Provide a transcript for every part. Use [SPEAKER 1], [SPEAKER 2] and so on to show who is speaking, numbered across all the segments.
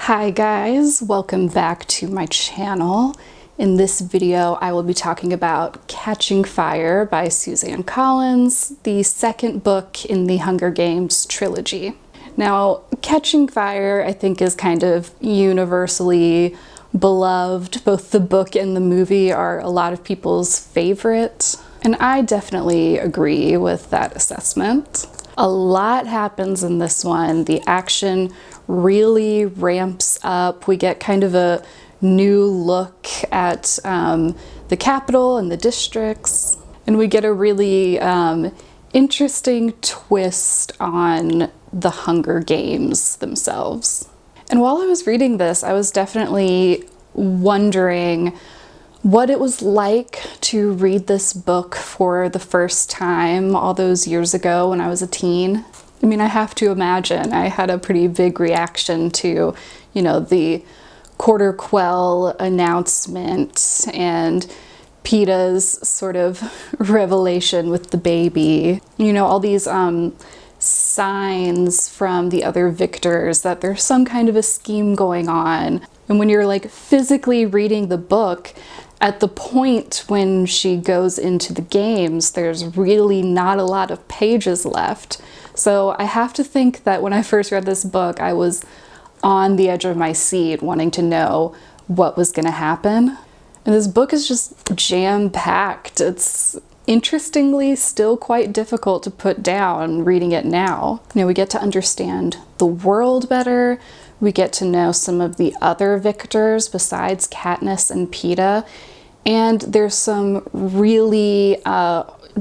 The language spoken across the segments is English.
[SPEAKER 1] Hi guys, welcome back to my channel. In this video, I will be talking about Catching Fire by Suzanne Collins, the second book in the Hunger Games trilogy. Now, Catching Fire, I think, is kind of universally beloved. Both the book and the movie are a lot of people's favorite, and I definitely agree with that assessment. A lot happens in this one. The action really ramps up. We get kind of a new look at the capital and the districts, and we get a really interesting twist on the Hunger Games themselves. And while I was reading this, I was definitely wondering what it was like to read this book for the first time all those years ago when I was a teen. I mean, I have to imagine I had a pretty big reaction to, the quarter quell announcement and Peeta's sort of revelation with the baby. All these signs from the other victors that there's some kind of a scheme going on. And when you're like physically reading the book, at the point when she goes into the games, there's really not a lot of pages left. So I have to think that when I first read this book, I was on the edge of my seat wanting to know what was going to happen. And this book is just jam-packed. It's interestingly still quite difficult to put down reading it now. We get to understand the world better. We get to know some of the other victors besides Katniss and Peeta. And there's some really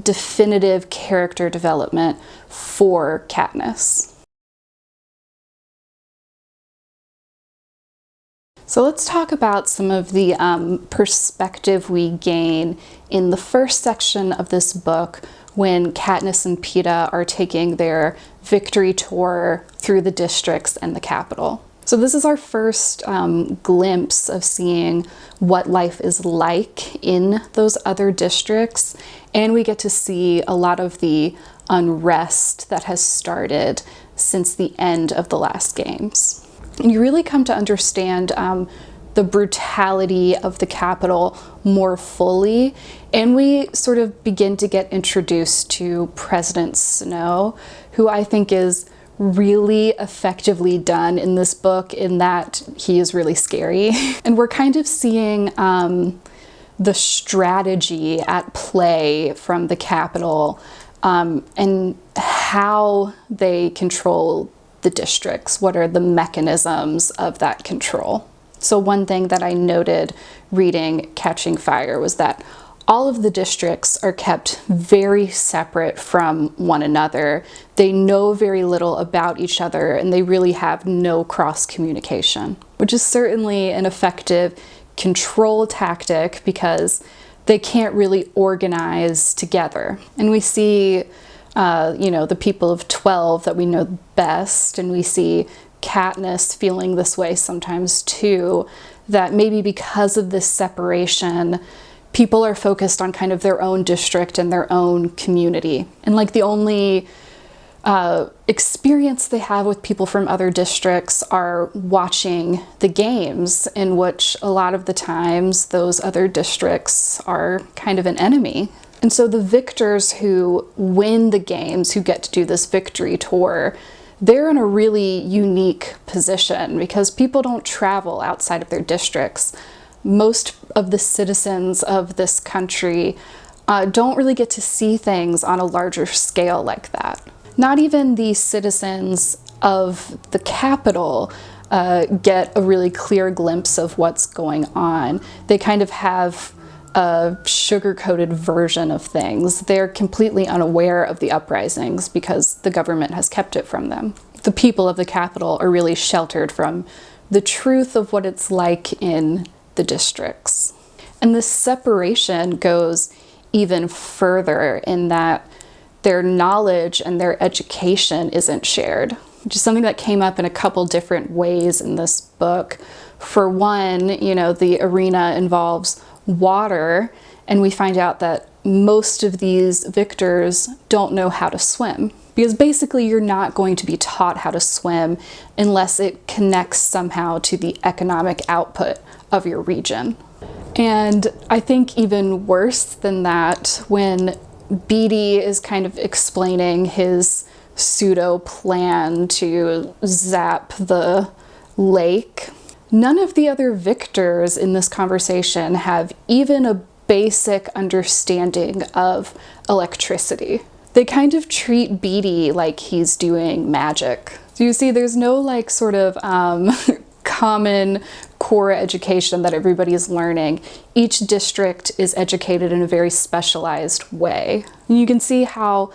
[SPEAKER 1] definitive character development for Katniss. So let's talk about some of the perspective we gain in the first section of this book when Katniss and Peeta are taking their victory tour through the districts and the capital. So this is our first glimpse of seeing what life is like in those other districts, and we get to see a lot of the unrest that has started since the end of the last games. And you really come to understand the brutality of the capital more fully, and we sort of begin to get introduced to President Snow, who I think is really effectively done in this book in that he is really scary. And we're kind of seeing the strategy at play from the capital and how they control the districts. What are the mechanisms of that control? So one thing that I noted reading Catching Fire was that all of the districts are kept very separate from one another. They know very little about each other, and they really have no cross-communication, which is certainly an effective control tactic because they can't really organize together. And we see, the people of 12 that we know best, and we see Katniss feeling this way sometimes too, that maybe because of this separation, people are focused on kind of their own district and their own community. And like the only experience they have with people from other districts are watching the games, in which a lot of the times those other districts are kind of an enemy. And so the victors who win the games, who get to do this victory tour, they're in a really unique position because people don't travel outside of their districts. Most of the citizens of this country don't really get to see things on a larger scale like that. Not even the citizens of the capital get a really clear glimpse of what's going on. They kind of have a sugar-coated version of things. They're completely unaware of the uprisings because the government has kept it from them. The people of the capital are really sheltered from the truth of what it's like in the districts. And this separation goes even further in that their knowledge and their education isn't shared, which is something that came up in a couple different ways in this book. For one, the arena involves water, and we find out that most of these victors don't know how to swim. Because basically you're not going to be taught how to swim unless it connects somehow to the economic output of your region. And I think even worse than that, when Beatty is kind of explaining his pseudo plan to zap the lake, none of the other victors in this conversation have even a basic understanding of electricity. They kind of treat Beatty like he's doing magic. So you see, there's no like sort of common core education that everybody is learning. Each district is educated in a very specialized way. And you can see how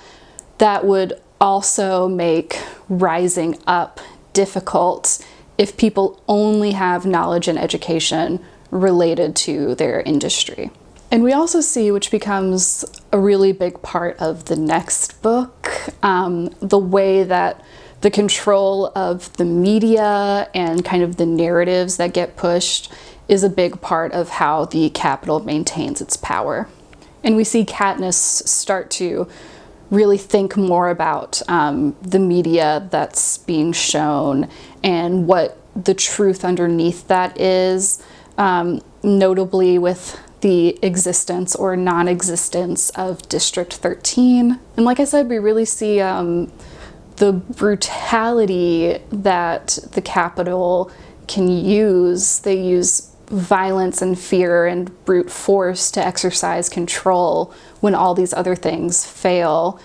[SPEAKER 1] that would also make rising up difficult if people only have knowledge and education related to their industry. And we also see, which becomes a really big part of the next book, the way that the control of the media and kind of the narratives that get pushed is a big part of how the capital maintains its power. And we see Katniss start to really think more about the media that's being shown and what the truth underneath that is, notably with the existence or non-existence of District 13. And like I said, we really see the brutality that the Capitol can use. They use violence and fear and brute force to exercise control when all these other things fail.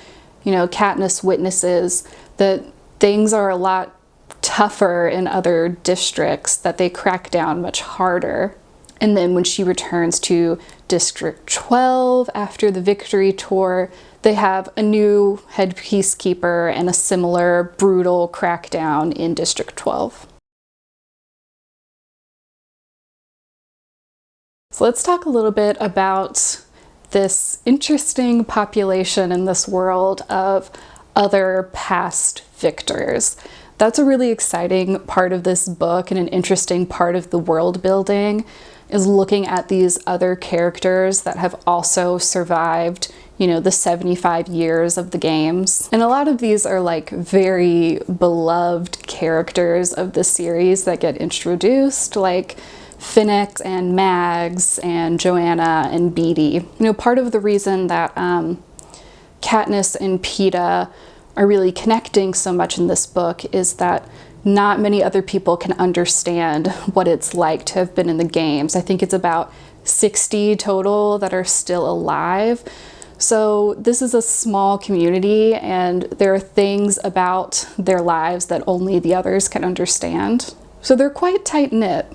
[SPEAKER 1] You know, Katniss witnesses that things are a lot tougher in other districts, that they crack down much harder. And then when she returns to District 12 after the victory tour, they have a new head peacekeeper and a similar brutal crackdown in District 12. So let's talk a little bit about this interesting population in this world of other past victors. That's a really exciting part of this book and an interesting part of the world building, is looking at these other characters that have also survived, you know, the 75 years of the games. And a lot of these are like very beloved characters of the series that get introduced, like Finnick and Mags and Joanna and Beatty. You know, part of the reason that Katniss and Peeta are really connecting so much in this book is that not many other people can understand what it's like to have been in the games. I think it's about 60 total that are still alive. So this is a small community, and there are things about their lives that only the others can understand. So they're quite tight-knit.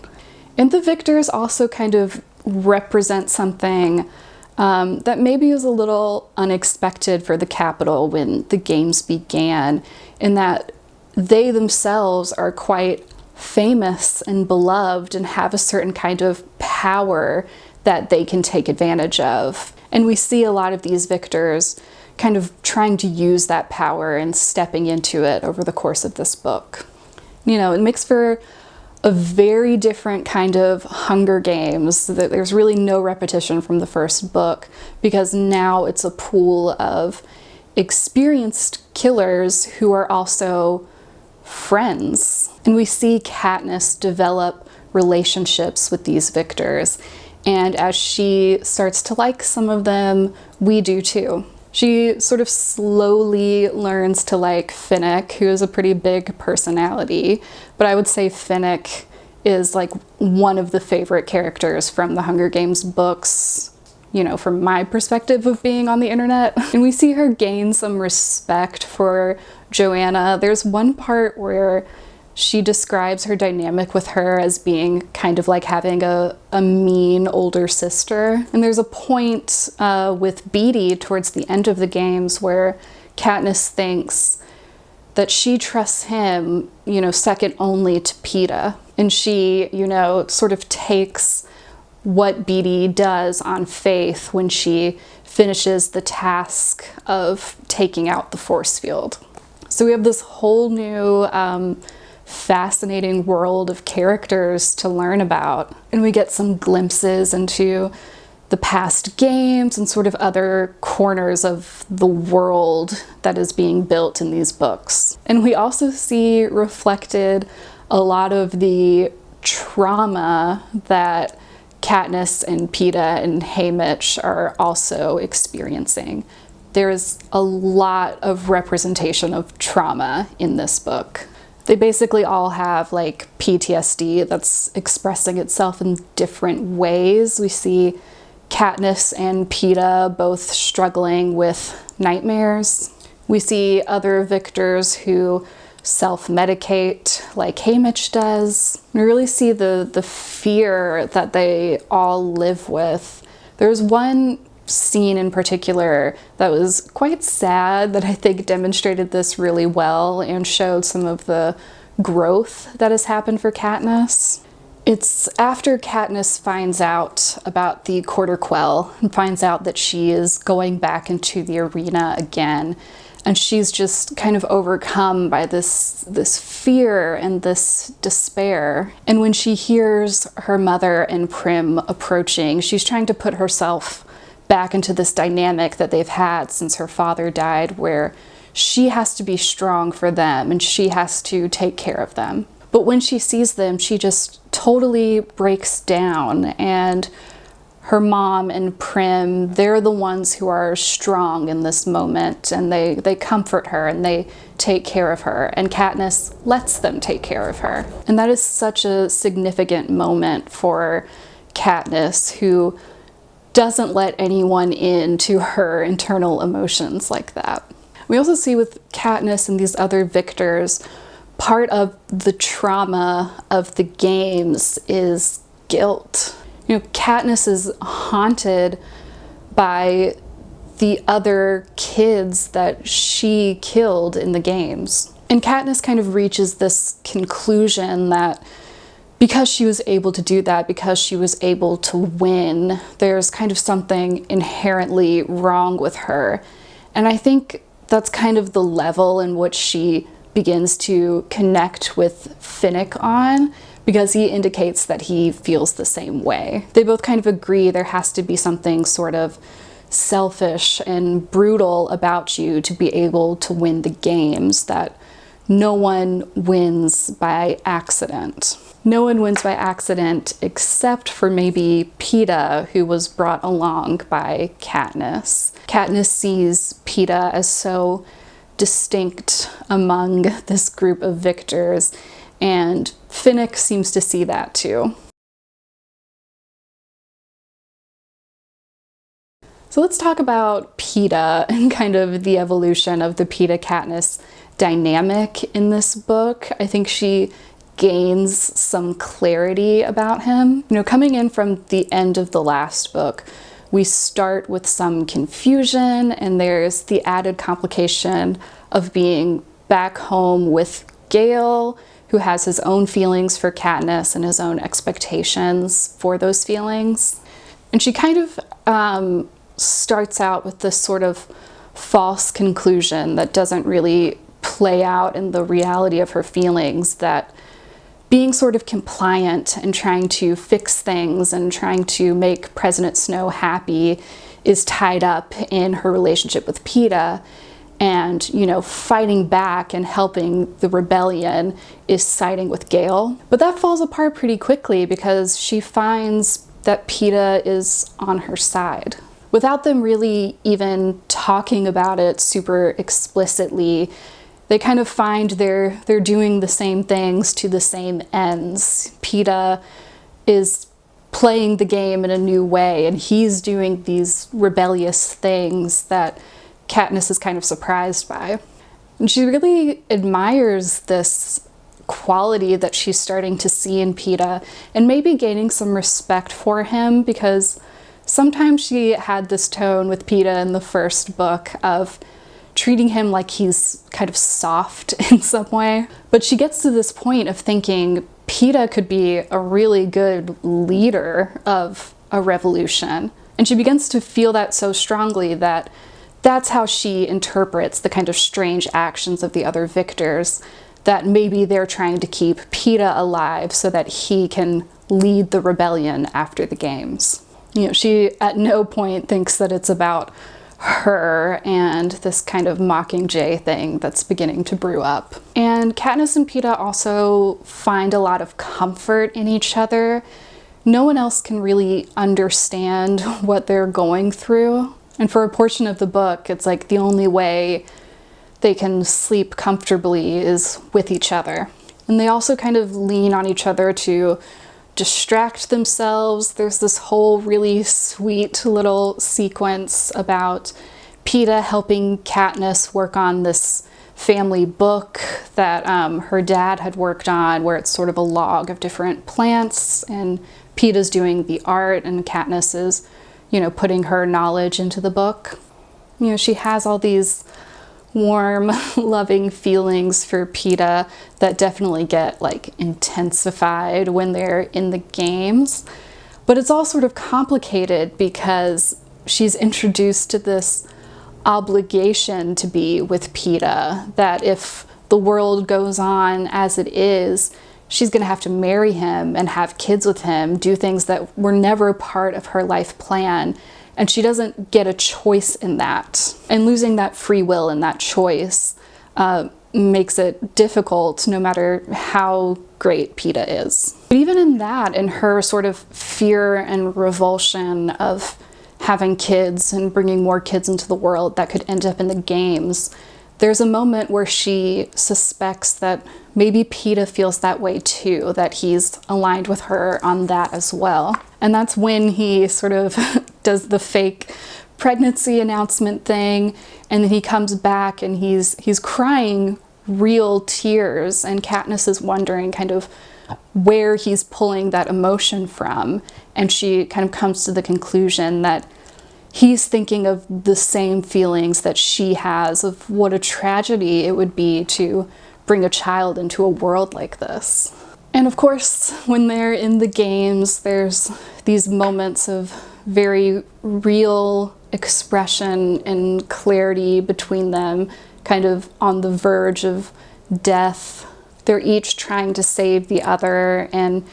[SPEAKER 1] And the victors also kind of represent something that maybe was a little unexpected for the Capitol when the games began, in that they themselves are quite famous and beloved and have a certain kind of power that they can take advantage of. And we see a lot of these victors kind of trying to use that power and stepping into it over the course of this book. You know, it makes for a very different kind of Hunger Games. There's really no repetition from the first book, because now it's a pool of experienced killers who are also friends. And we see Katniss develop relationships with these victors. And as she starts to like some of them, we do too. She sort of slowly learns to like Finnick, who is a pretty big personality. But I would say Finnick is like one of the favorite characters from the Hunger Games books, you know, from my perspective of being on the internet. And we see her gain some respect for Joanna. There's one part where she describes her dynamic with her as being kind of like having a mean older sister. And there's a point with Beatty towards the end of the games where Katniss thinks that she trusts him, you know, second only to Peeta. And she, you know, sort of takes what Beatty does on faith when she finishes the task of taking out the force field. So we have this whole new fascinating world of characters to learn about. And we get some glimpses into the past games and sort of other corners of the world that is being built in these books. And we also see reflected a lot of the trauma that Katniss and Peeta and Haymitch are also experiencing. There's a lot of representation of trauma in this book. They basically all have like PTSD that's expressing itself in different ways. We see Katniss and Peeta both struggling with nightmares. We see other victors who self-medicate like Haymitch does. We really see the fear that they all live with. There's one scene in particular that was quite sad that I think demonstrated this really well and showed some of the growth that has happened for Katniss. It's after Katniss finds out about the Quarter Quell and finds out that she is going back into the arena again, and she's just kind of overcome by this fear and this despair. And when she hears her mother and Prim approaching, she's trying to put herself back into this dynamic that they've had since her father died, where she has to be strong for them and she has to take care of them. But when she sees them, she just totally breaks down, and her mom and Prim, they're the ones who are strong in this moment, and they comfort her and they take care of her, and Katniss lets them take care of her. And that is such a significant moment for Katniss, who doesn't let anyone into her internal emotions like that. We also see with Katniss and these other victors, part of the trauma of the games is guilt. You know, Katniss is haunted by the other kids that she killed in the games. And Katniss kind of reaches this conclusion that because she was able to do that, because she was able to win, there's kind of something inherently wrong with her. And I think that's kind of the level in which she begins to connect with Finnick on, because he indicates that he feels the same way. They both kind of agree there has to be something sort of selfish and brutal about you to be able to win the games, that no one wins by accident. No one wins by accident except for maybe Peeta, who was brought along by Katniss. Katniss sees Peeta as so distinct among this group of victors, and Finnick seems to see that too. So let's talk about Peeta and kind of the evolution of the Peeta-Katniss dynamic in this book. I think she gains some clarity about him. You know, coming in from the end of the last book, we start with some confusion, and there's the added complication of being back home with Gale, who has his own feelings for Katniss and his own expectations for those feelings. And she kind of starts out with this sort of false conclusion that doesn't really play out in the reality of her feelings, that being sort of compliant and trying to fix things and trying to make President Snow happy is tied up in her relationship with Peeta, and, you know, fighting back and helping the rebellion is siding with Gale. But that falls apart pretty quickly because she finds that Peeta is on her side. Without them really even talking about it super explicitly, they kind of find they're doing the same things to the same ends. Peeta is playing the game in a new way, and he's doing these rebellious things that Katniss is kind of surprised by. And she really admires this quality that she's starting to see in Peeta, and maybe gaining some respect for him, because sometimes she had this tone with Peeta in the first book of treating him like he's kind of soft in some way. But she gets to this point of thinking Peeta could be a really good leader of a revolution. And she begins to feel that so strongly that that's how she interprets the kind of strange actions of the other victors, that maybe they're trying to keep Peeta alive so that he can lead the rebellion after the games. She at no point thinks that it's about her and this kind of Mockingjay thing that's beginning to brew up. And Katniss and Peeta also find a lot of comfort in each other. No one else can really understand what they're going through. And for a portion of the book, it's like the only way they can sleep comfortably is with each other. And they also kind of lean on each other to distract themselves. There's this whole really sweet little sequence about Peeta helping Katniss work on this family book that her dad had worked on, where it's sort of a log of different plants, and Peeta's doing the art and Katniss is, putting her knowledge into the book. She has all these warm, loving feelings for Peeta that definitely get intensified when they're in the games. But it's all sort of complicated because she's introduced to this obligation to be with Peeta, that if the world goes on as it is, she's going to have to marry him and have kids with him, do things that were never part of her life plan. And she doesn't get a choice in that. And losing that free will and that choice makes it difficult no matter how great Peeta is. But even in that, in her sort of fear and revulsion of having kids and bringing more kids into the world that could end up in the games, there's a moment where she suspects that maybe Peeta feels that way too, that he's aligned with her on that as well. And that's when he sort of does the fake pregnancy announcement thing, and then he comes back and he's crying real tears, and Katniss is wondering kind of where he's pulling that emotion from, and she kind of comes to the conclusion that he's thinking of the same feelings that she has of what a tragedy it would be to bring a child into a world like this. And of course, when they're in the games, there's these moments of very real expression and clarity between them, kind of on the verge of death. They're each trying to save the other, and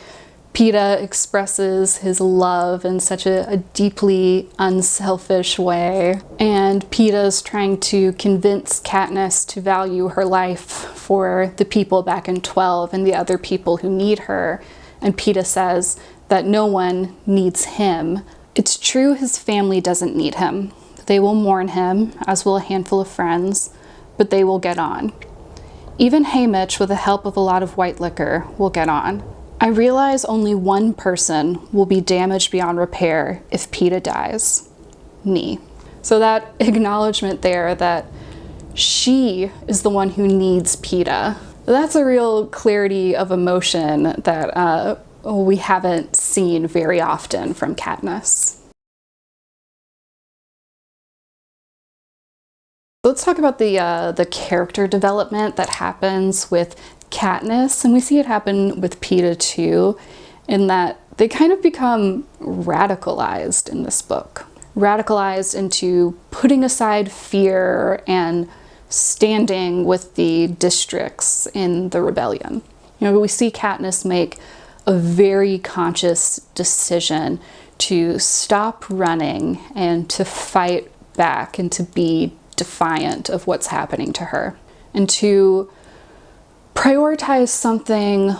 [SPEAKER 1] Peeta expresses his love in such a deeply unselfish way. And Peeta's trying to convince Katniss to value her life for the people back in 12 and the other people who need her. And Peeta says that no one needs him. It's true his family doesn't need him. They will mourn him, as will a handful of friends, but they will get on. Even Haymitch, with the help of a lot of white liquor, will get on. I realize only one person will be damaged beyond repair if Peeta dies. Me. So that acknowledgement there that she is the one who needs Peeta, that's a real clarity of emotion that we haven't seen very often from Katniss. Let's talk about the character development that happens with Katniss, and we see it happen with Peeta too, in that they kind of become radicalized in this book. Radicalized into putting aside fear and standing with the districts in the rebellion. We see Katniss make a very conscious decision to stop running and to fight back and to be defiant of what's happening to her, and to prioritize something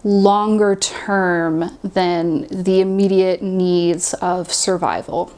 [SPEAKER 1] longer term than the immediate needs of survival.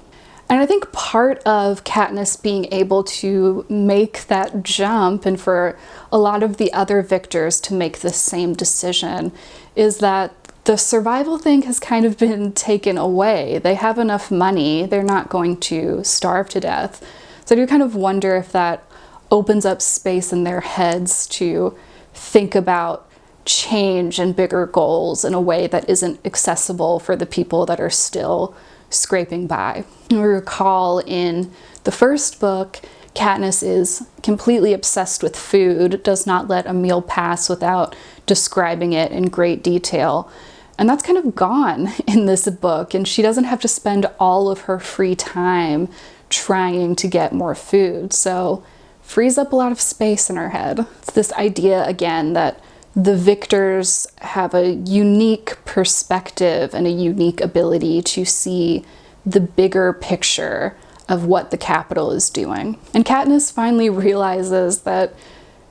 [SPEAKER 1] And I think part of Katniss being able to make that jump, and for a lot of the other victors to make the same decision, is that the survival thing has kind of been taken away. They have enough money, they're not going to starve to death. So I do kind of wonder if that opens up space in their heads to think about change and bigger goals in a way that isn't accessible for the people that are still scraping by. We recall in the first book, Katniss is completely obsessed with food, does not let a meal pass without describing it in great detail. And that's kind of gone in this book, and she doesn't have to spend all of her free time trying to get more food. So frees up a lot of space in her head. It's this idea again that the victors have a unique perspective and a unique ability to see the bigger picture of what the Capitol is doing. And Katniss finally realizes that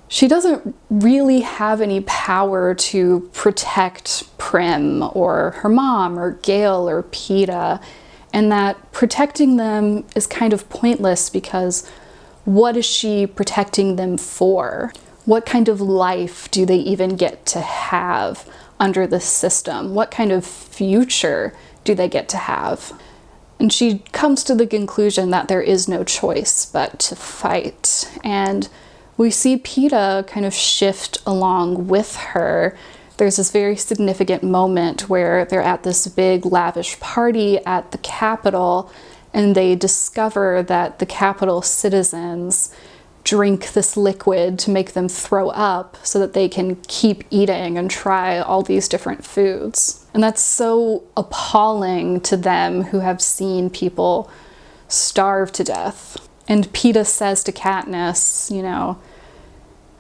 [SPEAKER 1] she doesn't really have any power to protect Prim or her mom or Gale or Peeta, and that protecting them is kind of pointless because what is she protecting them for? What kind of life do they even get to have under the system? What kind of future do they get to have? And she comes to the conclusion that there is no choice but to fight. And we see Peeta kind of shift along with her. There's this very significant moment where they're at this big lavish party at the Capitol, and they discover that the Capitol citizens drink this liquid to make them throw up so that they can keep eating and try all these different foods. And that's so appalling to them who have seen people starve to death. And Peeta says to Katniss, you know,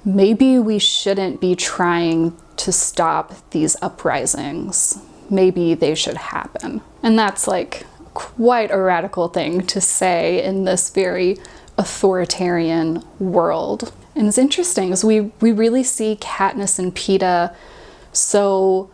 [SPEAKER 1] maybe we shouldn't be trying to stop these uprisings. Maybe they should happen. And that's like quite a radical thing to say in this very authoritarian world. And it's interesting because we really see Katniss and Peeta so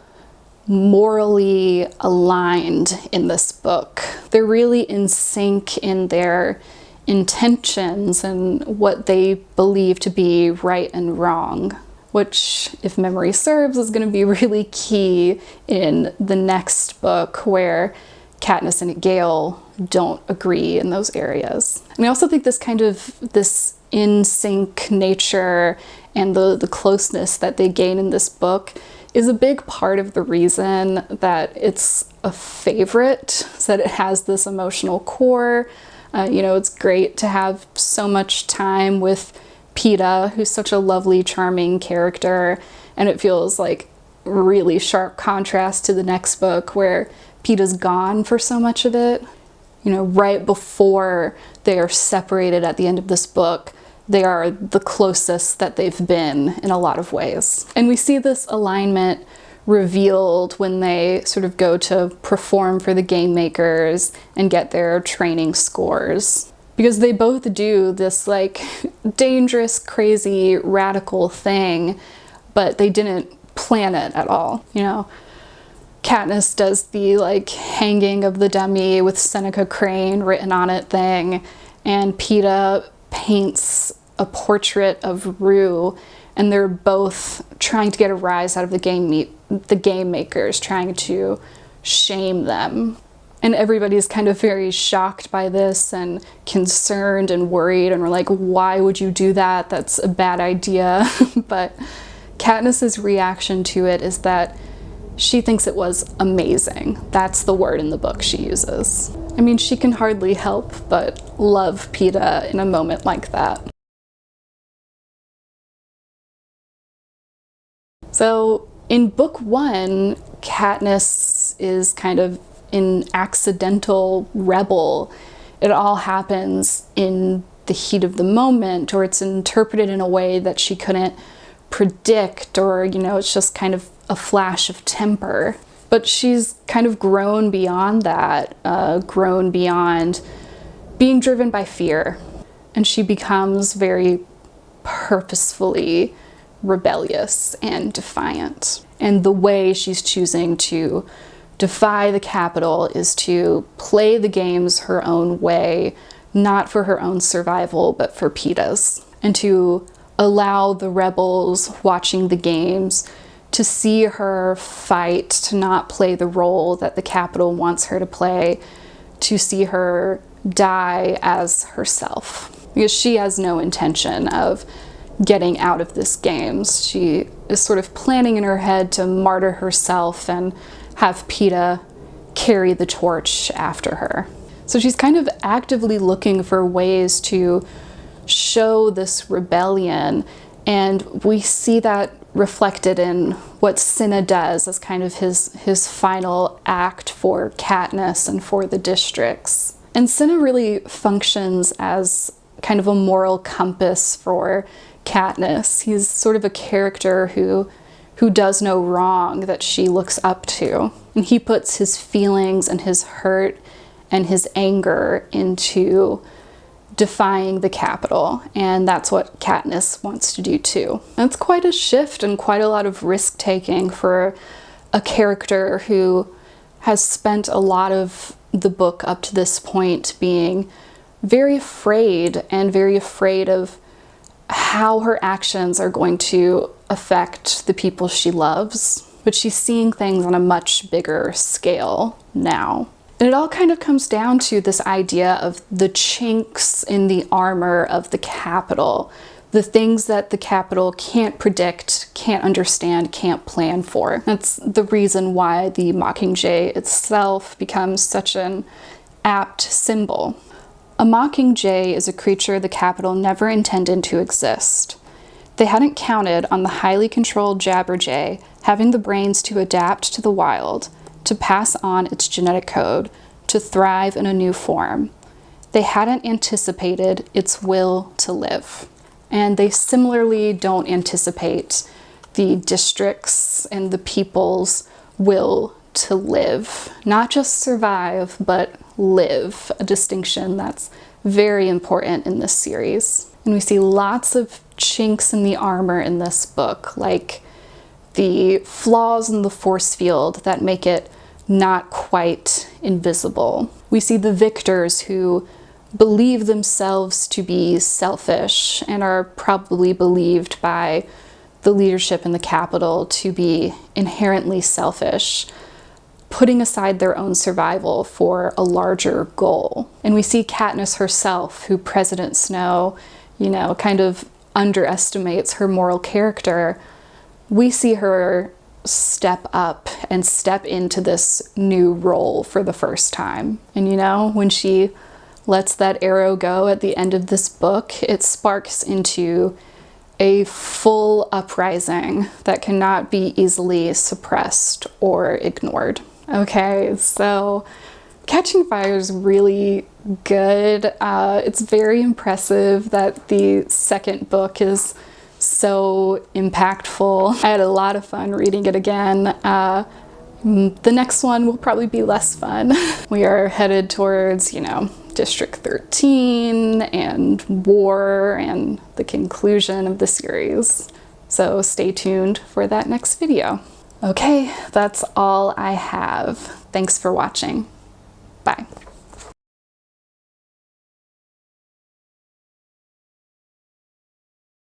[SPEAKER 1] morally aligned in this book. They're really in sync in their intentions and what they believe to be right and wrong, which, if memory serves, is going to be really key in the next book where Katniss and Gale don't agree in those areas. And I also think this in sync nature and the closeness that they gain in this book is a big part of the reason that it's a favorite, so that it has this emotional core. You know, it's great to have so much time with Peeta, who's such a lovely, charming character, and it feels like really sharp contrast to the next book where Peeta's gone for so much of it. You know, right before they are separated at the end of this book, they are the closest that they've been in a lot of ways. And we see this alignment revealed when they sort of go to perform for the game makers and get their training scores. Because they both do this like dangerous, crazy, radical thing, but they didn't plan it at all, you know? Katniss does the like hanging of the dummy with Seneca Crane written on it thing, and Peeta paints a portrait of Rue, and they're both trying to get a rise out of the game makers, trying to shame them. And everybody's kind of very shocked by this and concerned and worried, and we're like, why would you do that? That's a bad idea. But Katniss's reaction to it is that she thinks it was amazing. That's the word in the book she uses. I mean, she can hardly help but love Peeta in a moment like that. So in book one, Katniss is kind of an accidental rebel. It all happens in the heat of the moment, or it's interpreted in a way that she couldn't predict, or, you know, it's just kind of a flash of temper. But she's kind of grown beyond that, grown beyond being driven by fear. And she becomes very purposefully rebellious and defiant. And the way she's choosing to defy the Capitol is to play the games her own way, not for her own survival, but for Peeta's. And to allow the rebels watching the games to see her fight, to not play the role that the Capitol wants her to play, to see her die as herself. Because she has no intention of getting out of this games. She is sort of planning in her head to martyr herself and have Peeta carry the torch after her. So she's kind of actively looking for ways to show this rebellion, and we see that reflected in what Cinna does as kind of his final act for Katniss and for the districts. And Cinna really functions as kind of a moral compass for Katniss. He's sort of a character who does no wrong that she looks up to. And he puts his feelings and his hurt and his anger into defying the Capitol, and that's what Katniss wants to do too. That's quite a shift and quite a lot of risk-taking for a character who has spent a lot of the book up to this point being very afraid of how her actions are going to affect the people she loves. But she's seeing things on a much bigger scale now. And it all kind of comes down to this idea of the chinks in the armor of the Capitol, the things that the Capitol can't predict, can't understand, can't plan for. That's the reason why the Mockingjay itself becomes such an apt symbol. A Mockingjay is a creature the Capitol never intended to exist. They hadn't counted on the highly controlled Jabberjay having the brains to adapt to the wild, to pass on its genetic code, to thrive in a new form. They hadn't anticipated its will to live. And they similarly don't anticipate the districts and the people's will to live. Not just survive, but live, a distinction that's very important in this series. And we see lots of chinks in the armor in this book, like the flaws in the force field that make it not quite invisible. We see the victors who believe themselves to be selfish and are probably believed by the leadership in the Capitol to be inherently selfish, putting aside their own survival for a larger goal. And we see Katniss herself, who President Snow, kind of underestimates her moral character. We see her step up and step into this new role for the first time. And when she lets that arrow go at the end of this book, it sparks into a full uprising that cannot be easily suppressed or ignored. Okay, so Catching Fire is really good. It's very impressive that the second book is so impactful. I had a lot of fun reading it again. The next one will probably be less fun. We are headed towards, District 13 and war and the conclusion of the series. So stay tuned for that next video. Okay, that's all I have. Thanks for watching. Bye.